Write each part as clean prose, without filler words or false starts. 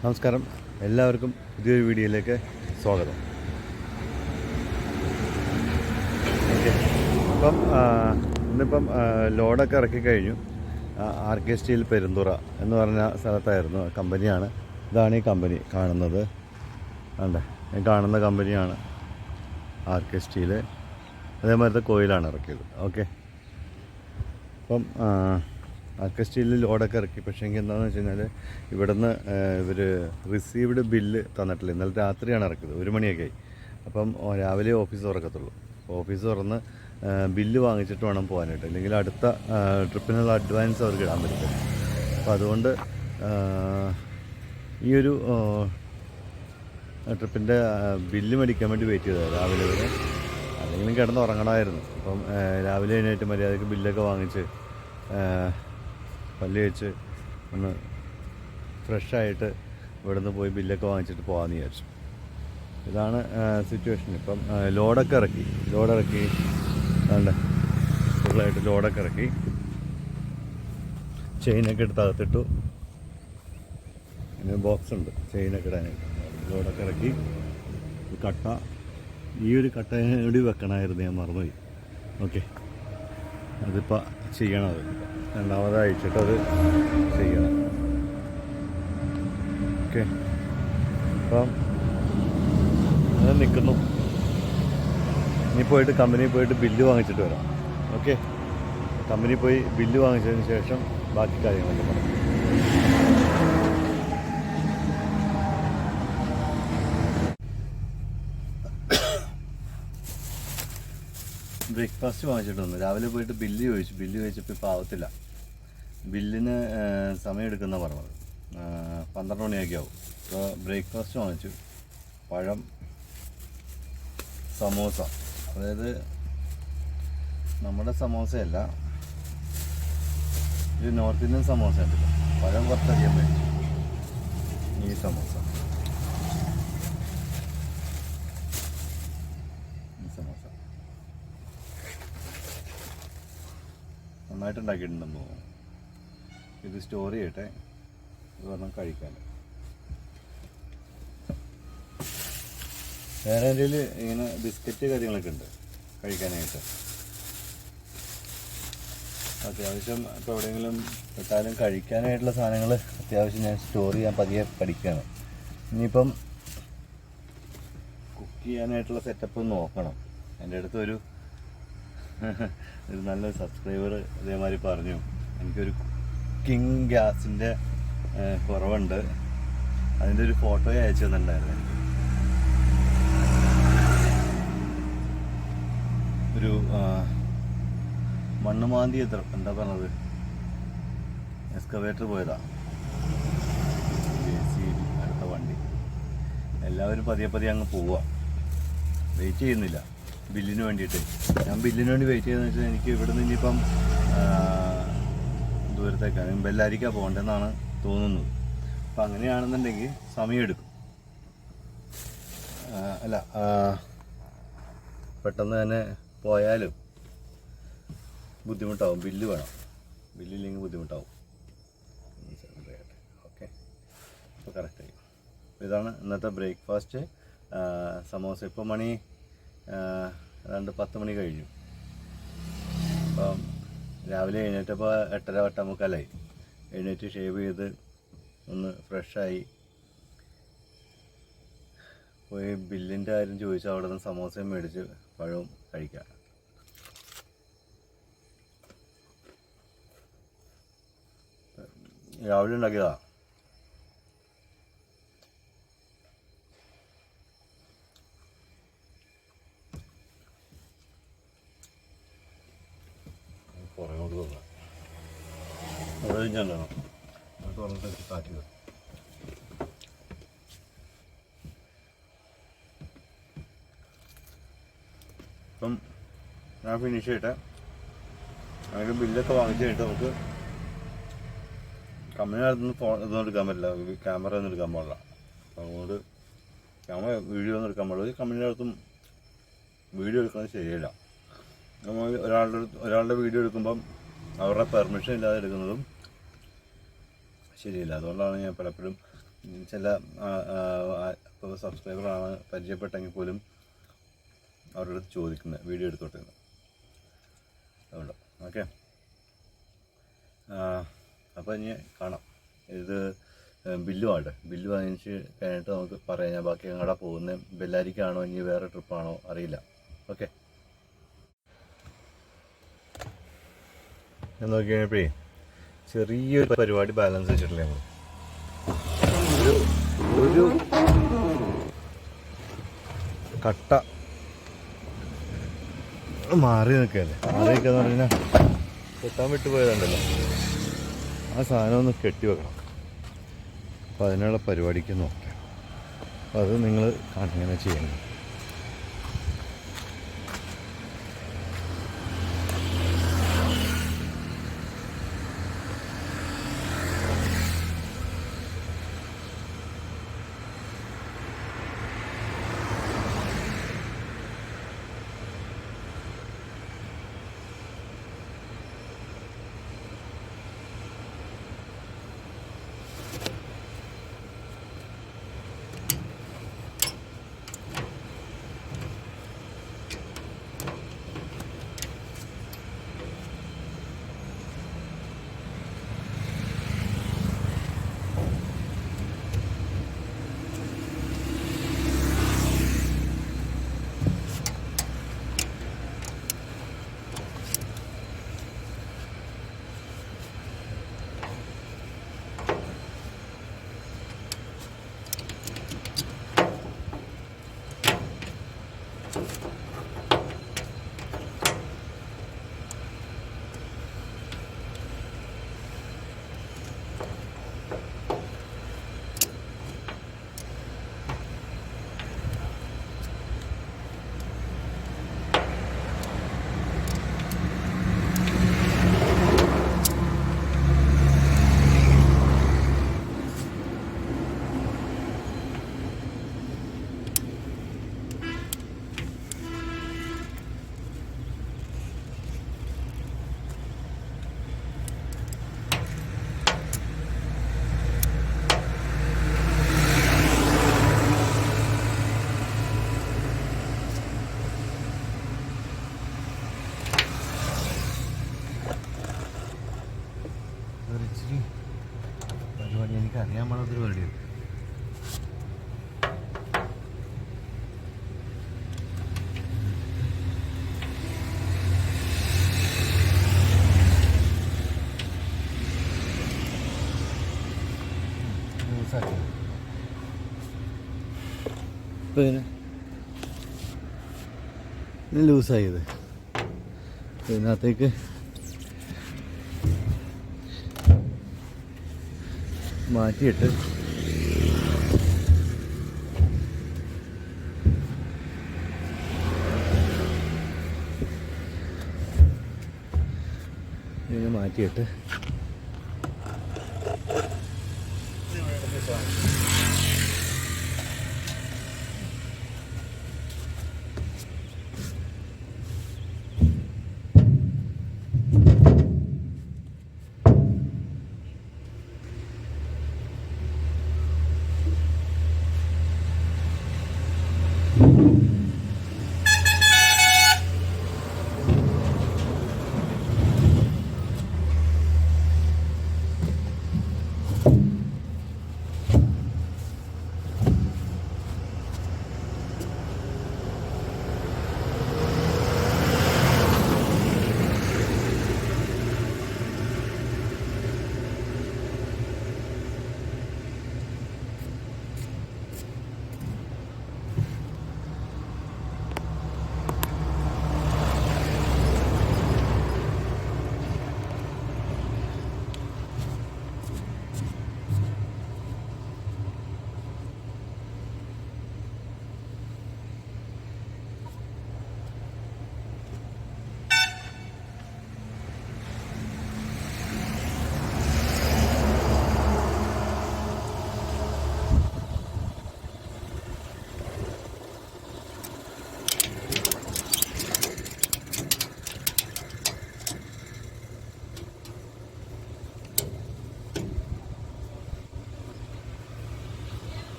നമസ്കാരം, എല്ലാവർക്കും പുതിയൊരു വീഡിയോയിലേക്ക് സ്വാഗതം. ഓക്കെ, അപ്പം ഇന്നിപ്പം ലോഡൊക്കെ ഇറക്കി കഴിഞ്ഞു. RK സ്റ്റീൽ പെരുന്തുറ എന്ന് പറഞ്ഞ സ്ഥലത്തായിരുന്നു. കമ്പനിയാണ്. ഇതാണ് ഈ കമ്പനി കാണുന്നത്. അല്ലേ, ഈ കാണുന്ന കമ്പനിയാണ് RK സ്റ്റീല്. അതേമാതിരത്തെ കോയിലാണ് ഇറക്കിയത്. ഓക്കെ, അപ്പം RK സ്റ്റീലിൽ ലോഡൊക്കെ ഇറക്കി. പക്ഷേ എങ്കിൽ എന്താണെന്ന് വെച്ച് കഴിഞ്ഞാൽ ഇവിടുന്ന് ഇവർ റിസീവ്ഡ് ബില്ല് തന്നിട്ടില്ല. ഇന്നലെ രാത്രിയാണ് ഇറക്കിയത്, 1 മണിയൊക്കെ ആയി. അപ്പം രാവിലെ ഓഫീസ് തുറക്കത്തുള്ളൂ. ഓഫീസ് തുറന്ന് ബില്ല് വാങ്ങിച്ചിട്ട് വേണം പോകാനായിട്ട്, അല്ലെങ്കിൽ അടുത്ത ട്രിപ്പിനുള്ള അഡ്വാൻസ് അവർക്ക് ഇടാൻ പറ്റും. അപ്പോൾ അതുകൊണ്ട് ഈ ഒരു ട്രിപ്പിൻ്റെ ബില്ല് മേടിക്കാൻ വേണ്ടി വെയിറ്റ് ചെയ്തത് രാവിലെ വരെ. അല്ലെങ്കിലും കിടന്ന് ഉറങ്ങണമായിരുന്നു. അപ്പം രാവിലെ എഴുന്നേറ്റ് മര്യാദയ്ക്ക് ബില്ലൊക്കെ വാങ്ങിച്ച് പല്ല് വെച്ച് ഒന്ന് ഫ്രഷായിട്ട് ഇവിടെ നിന്ന് പോയി ബില്ലൊക്കെ വാങ്ങിച്ചിട്ട് പോകാമെന്ന് വിചാരിച്ചു. ഇതാണ് സിറ്റുവേഷൻ. ഇപ്പം ലോഡൊക്കെ ഇറക്കി വേണ്ട ഫുള്ളായിട്ട് ലോഡൊക്കെ ഇറക്കി. ചെയിനൊക്കെ എടുത്ത് അകത്തിട്ടു. പിന്നെ ബോക്സ് ഉണ്ട് ചെയിനൊക്കെ ഇടാനായിട്ട്. ലോഡൊക്കെ ഇറക്കി. കട്ട, ഈ ഒരു കട്ട കൂടി വെക്കണമായിരുന്നു, ഞാൻ മറന്നുപോയി. ഓക്കെ, അതിപ്പോൾ ചെയ്യണം. അത് രണ്ടാമത് അയച്ചിട്ടത് ചെയ്യണം. ഓക്കെ, അപ്പം അത് നിൽക്കുന്നു. ഇനി പോയിട്ട് കമ്പനിയിൽ പോയിട്ട് ബില്ല് വാങ്ങിച്ചിട്ട് വരാം. ഓക്കെ, കമ്പനിയിൽ പോയി ബില്ല് വാങ്ങിച്ചതിന് ശേഷം ബാക്കി കാര്യങ്ങളൊക്കെ പറയാം. ബ്രേക്ക്ഫാസ്റ്റ് വാങ്ങിച്ചിട്ട് വന്നു. രാവിലെ പോയിട്ട് ബില്ല് ചോദിച്ചപ്പോൾ ഇപ്പോൾ ആവത്തില്ല. ബില്ലിന് സമയം എടുക്കുന്ന പറഞ്ഞത് 12 മണിയൊക്കെ ആവും. അപ്പോൾ ബ്രേക്ക്ഫാസ്റ്റ് വാങ്ങിച്ചു. പഴം, സമോസ, അതായത് നമ്മുടെ സമോസയല്ല, ഇത് നോർത്ത് ഇന്ത്യൻ സമോസ ഉണ്ടല്ലോ. പഴം കുറച്ചധികം മേടിച്ചു. ഈ സമോസ നന്നായിട്ടുണ്ടാക്കിയിട്ടുണ്ടെന്ന് തോന്നുന്നു. ഇത് സ്റ്റോർ ചെയ്യട്ടെ, ഇത് പറഞ്ഞാൽ കഴിക്കാൻ. വേറെ എൻ്റെ ഇങ്ങനെ ബിസ്ക്കറ്റ് കാര്യങ്ങളൊക്കെ ഉണ്ട് കഴിക്കാനായിട്ട്. അത്യാവശ്യം ഇപ്പോൾ എവിടെയെങ്കിലും പെട്ടാലും കഴിക്കാനായിട്ടുള്ള സാധനങ്ങൾ അത്യാവശ്യം ഞാൻ സ്റ്റോർ ചെയ്യാൻ പതിയെ പഠിക്കുകയാണ്. ഇനിയിപ്പം കുക്ക് ചെയ്യാനായിട്ടുള്ള സെറ്റപ്പ് നോക്കണം. എൻ്റെ അടുത്തൊരു നല്ല സബ്സ്ക്രൈബർ ഇതേമാതിരി പറഞ്ഞു, എനിക്കൊരു കുക്കിംഗ് ഗ്യാസിൻ്റെ കുറവുണ്ട്, അതിൻ്റെ ഒരു ഫോട്ടോ അയച്ചു തന്നിട്ടുണ്ടായിരുന്നു. ഒരു മണ്ണുമാന്തി എന്താ പറഞ്ഞത്, എക്സ്കവേറ്റർ പോയതാ. JCB അടുത്ത വണ്ടി. എല്ലാവരും പതിയെ അങ്ങ് പോവുക, വെയിറ്റ് ചെയ്യുന്നില്ല ബില്ലിന് വേണ്ടിയിട്ട്. ഞാൻ ബില്ലിന് വേണ്ടി വെയിറ്റ് ചെയ്തെന്ന് വെച്ചാൽ എനിക്ക് ഇവിടെ നിന്ന് ഇനിയിപ്പം ദൂരത്തേക്കാണ്, ബെല്ലാരിക്കാണ് പോകേണ്ടതെന്നാണ് തോന്നുന്നത്. അപ്പം അങ്ങനെയാണെന്നുണ്ടെങ്കിൽ സമയമെടുക്കും. അല്ല, പെട്ടെന്ന് തന്നെ പോയാലും ബുദ്ധിമുട്ടാവും. ബില്ല് വേണം, ബില്ലില്ലെങ്കിൽ ബുദ്ധിമുട്ടാവും. ഓക്കെ, ഇപ്പോൾ കറക്റ്റായി. ഇതാണ് ഇന്നത്തെ ബ്രേക്ക്ഫാസ്റ്റ്. സമോസ. ഇപ്പോൾ മണി 10 മണി കഴിഞ്ഞു. അപ്പം രാവിലെ എഴുന്നേറ്റപ്പോൾ 8:30 എഴുന്നേറ്റ് ഷേവ് ചെയ്ത് ഒന്ന് ഫ്രഷായി പോയി ബില്ലിൻ്റെ കാര്യം ചോദിച്ചാൽ അവിടെ നിന്ന് സമോസയും മേടിച്ച് പഴവും കഴിക്കാം. രാവിലെ ഉണ്ടാക്കിയതാ. പുറകോട്ട് തോന്നാം, അവിടെ കഴിഞ്ഞാണോ തുറന്നിട്ട് കാറ്റ്. അപ്പം ഞാൻ ഫിനിഷ് ചെയ്തിട്ട് അതിൻ്റെ ബില്ലൊക്കെ വാങ്ങിച്ച് കഴിഞ്ഞിട്ട് നമുക്ക് കമ്പനിനകത്തുനിന്ന് ഇതൊന്നും എടുക്കാൻ പറ്റില്ല, ക്യാമറ ഒന്നും എടുക്കാൻ പാടില്ല. അപ്പം അതുകൊണ്ട് ക്യാമറ വീഡിയോ ഒന്നും എടുക്കാൻ പാടില്ല. കമ്പനിയുടെ അടുത്തും വീഡിയോ എടുക്കുന്നത് ശരിയല്ല. നമ്മൾ ഒരാളുടെ വീഡിയോ എടുക്കുമ്പം അവരുടെ പെർമിഷൻ ഇല്ലാതെ എടുക്കുന്നതും ശരിയല്ല. അതുകൊണ്ടാണ് ഞാൻ പലപ്പോഴും ചില ഇപ്പോൾ സബ്സ്ക്രൈബറാണ് പരിചയപ്പെട്ടെങ്കിൽ പോലും അവരുടെ അടുത്ത് ചോദിക്കുന്നത് വീഡിയോ എടുത്തോട്ടെ അതുകൊണ്ട് ഓക്കെ. അപ്പോൾ ഇനി കാണാം. ഇത് ബില്ല് ആട്ടെ, ബില്ല് വാങ്ങിച്ച് കഴിഞ്ഞിട്ട് നമുക്ക് പറയാം. ഞാൻ ബാക്കി എങ്ങോട്ടാ പോകുന്നത്, ബെല്ലാരിക്കാണോ ഇനി വേറെ ട്രിപ്പാണോ അറിയില്ല. ഓക്കെ. ഞാൻ നോക്കി കഴിഞ്ഞപ്പോഴേ ചെറിയൊരു പരിപാടി ബാലൻസ് വെച്ചിട്ടില്ല. ഞങ്ങൾ ഒരു കട്ട മാറി നിൽക്കുകയല്ലേ. മാറി നിൽക്കുകയെന്ന് പറഞ്ഞാൽ കെട്ടാൻ വിട്ടുപോയതുണ്ടല്ലോ, ആ സാധനം ഒന്ന് കെട്ടി വെക്കണം. അപ്പോൾ അതിനുള്ള പരിപാടിക്ക് നോക്കാം. അപ്പോൾ അത് നിങ്ങൾ ഇങ്ങനെ ചെയ്യണം. പരിപാടി എനിക്ക് അറിയാൻ പാടാത്തൊരു പരിപാടിയാണ്. പിന്നെ ലൂസായത് ഇതിനകത്തേക്ക് മാറ്റിയിട്ട് ഇതിനെ മാറ്റിയിട്ട്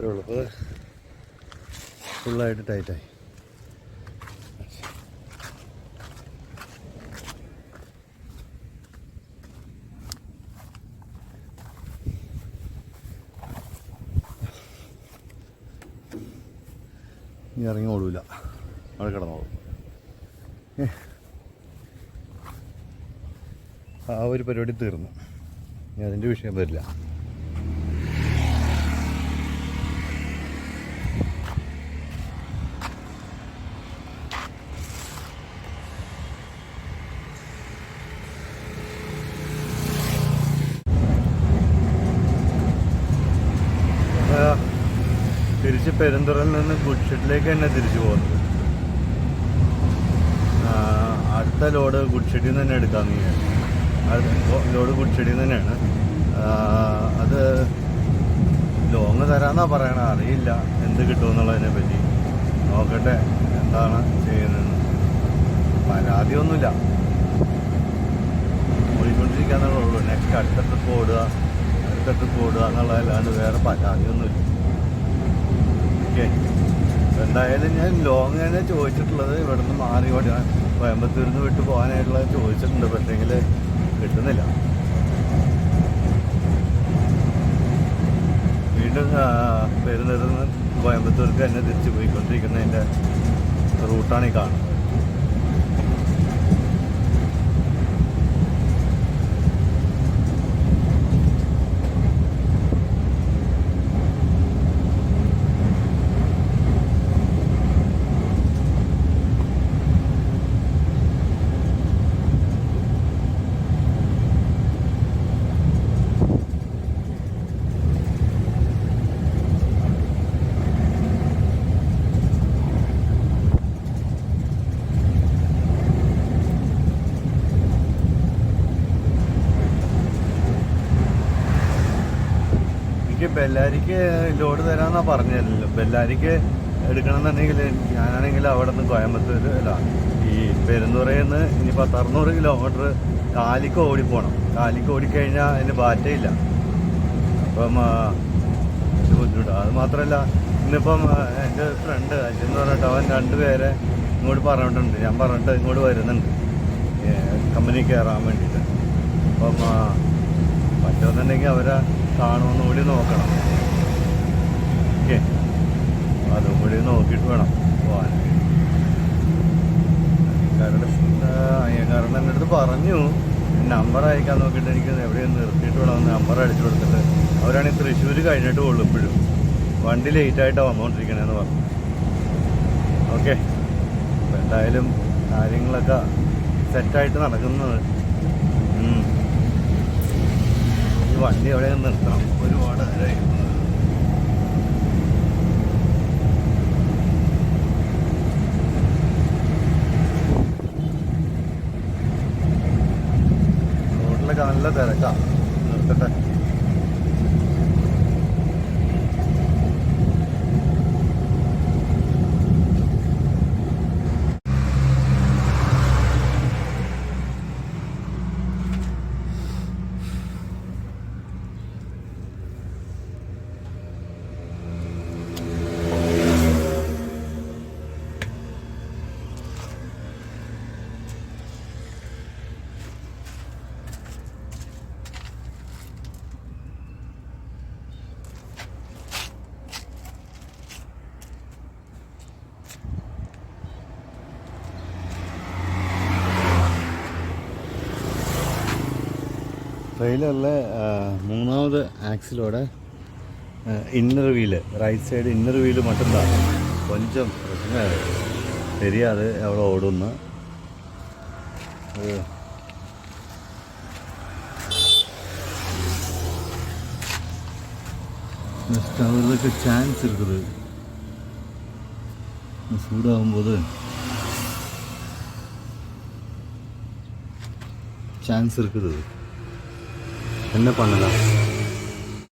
ഇത്രയേ ഉള്ളൂ. അപ്പോൾ ഫുള്ളായിട്ട് ടൈറ്റായി. ഇനി ഇറങ്ങി ഓടൂല, അവിടെ കിടന്നോളും. ആ ഒരു പരിപാടി തീർന്നു. ഇനി അതിൻ്റെ വിഷയം വരില്ല. തിരിച്ച് പെരുന്തുറയിൽ നിന്ന് ഗുഡ്ഷെഡിലേക്ക് തന്നെ തിരിച്ചു പോകുന്നത്. അടുത്ത ലോഡ് ഗുഡ്ഷെഡിൽ നിന്ന് തന്നെ എടുക്കാമെന്ന് വിചാരിച്ചു. ലോഡ് ഗുഡ്ഷെഡിൽ നിന്ന് തന്നെയാണ്. അത് ലോങ് തരാമെന്നാണ് പറയണത്. അറിയില്ല എന്ത് കിട്ടുമെന്നുള്ളതിനെ പറ്റി. നോക്കട്ടെ എന്താണ് ചെയ്യുന്നതെന്ന്. പരാതിയൊന്നുമില്ല, ഓടിക്കൊണ്ടിരിക്കാന്നുള്ളേ ഉള്ളൂ. നെക്സ്റ്റ് അടുത്ത ട്രിപ്പ് ഓടുക എന്നുള്ളതല്ലാണ്ട് വേറെ പരാതിയൊന്നുമില്ല. ഓക്കെ, എന്തായാലും ഞാൻ ലോങ് തന്നെ ചോദിച്ചിട്ടുള്ളത്. ഇവിടെ നിന്ന് മാറി കോയമ്പത്തൂരിൽ നിന്ന് വിട്ട് പോകാനായിട്ടുള്ളത് ചോദിച്ചിട്ടുണ്ട്. പക്ഷേങ്കിൽ കിട്ടുന്നില്ല. വീണ്ടും പെരുന്നതിൽ നിന്ന് കോയമ്പത്തൂർക്ക് തന്നെ തിരിച്ച് പോയിക്കൊണ്ടിരിക്കുന്നതിൻ്റെ റൂട്ടാണ് ഈ കാണുന്നത്. ബെല്ലാരിക്ക് ലോഡ് തരാമെന്നാണ് പറഞ്ഞതല്ലോ. ബെല്ലാരിക്ക് എടുക്കണമെന്നുണ്ടെങ്കിൽ ഞാനാണെങ്കിൽ അവിടെ നിന്ന് കോയമ്പത്തൂർ അല്ല ഈ പെരുന്നുറയിൽ നിന്ന് ഇനി 600 കിലോമീറ്റർ കാലിക്ക് ഓടിപ്പോണം. കാലിക്ക് ഓടിക്കഴിഞ്ഞാൽ അതിന് ബാറ്റയില്ല. അപ്പം ബുദ്ധിമുട്ടാണ്. അത് മാത്രമല്ല ഇന്നിപ്പം എൻ്റെ ഫ്രണ്ട് അജെന്ന് പറഞ്ഞിട്ട് അവൻ 2 പേരെ ഇങ്ങോട്ട് പറഞ്ഞിട്ടുണ്ട്. ഞാൻ പറഞ്ഞിട്ട് ഇങ്ങോട്ട് വരുന്നുണ്ട് കമ്പനി കയറാൻ വേണ്ടിയിട്ട്. അപ്പം പറ്റുമെന്നുണ്ടെങ്കിൽ അവരെ കാണുമെന്ന് കൂടി നോക്കണം. ഓക്കെ, അതും കൂടി നോക്കിയിട്ട് വേണം പോകാൻ. അയ്യങ്കാരൻ എൻ്റെ അടുത്ത് പറഞ്ഞു നമ്പർ അയക്കാൻ നോക്കിയിട്ട് എനിക്ക് എവിടെയും നിർത്തിയിട്ട് വേണം നമ്പർ അടിച്ചു കൊടുത്തിട്ട്. അവരാണെങ്കിൽ തൃശ്ശൂർ കഴിഞ്ഞിട്ട് ഉള്ളൂ. ഇപ്പോഴും വണ്ടി ലേറ്റായിട്ടാണ് വന്നുകൊണ്ടിരിക്കണേന്ന് പറഞ്ഞു. ഓക്കെ, അപ്പം എന്തായാലും കാര്യങ്ങളൊക്കെ സെറ്റായിട്ട് നടക്കുന്നത്. ഈ വണ്ടി എവിടെ നിർത്തണം, ഒരുപാട് നേരമായി. റോഡിലൊക്കെ നല്ല തിരക്കാണ്. നിർത്തട്ടെ. ട്രെയിലറിലെ 3வது ആക്സിലോടെ inner wheel right side inner wheel மட்டும்தான் கொஞ்சம் பிரச்சனை தெரியாது எவ்வளோ ஓடும்னு. நெக்ஸ்ட் ஆகிறதுக்கு சான்ஸ் இருக்குது. சூடாகும்போது சான்ஸ் இருக்குது. என்ன பண்ணலாம்?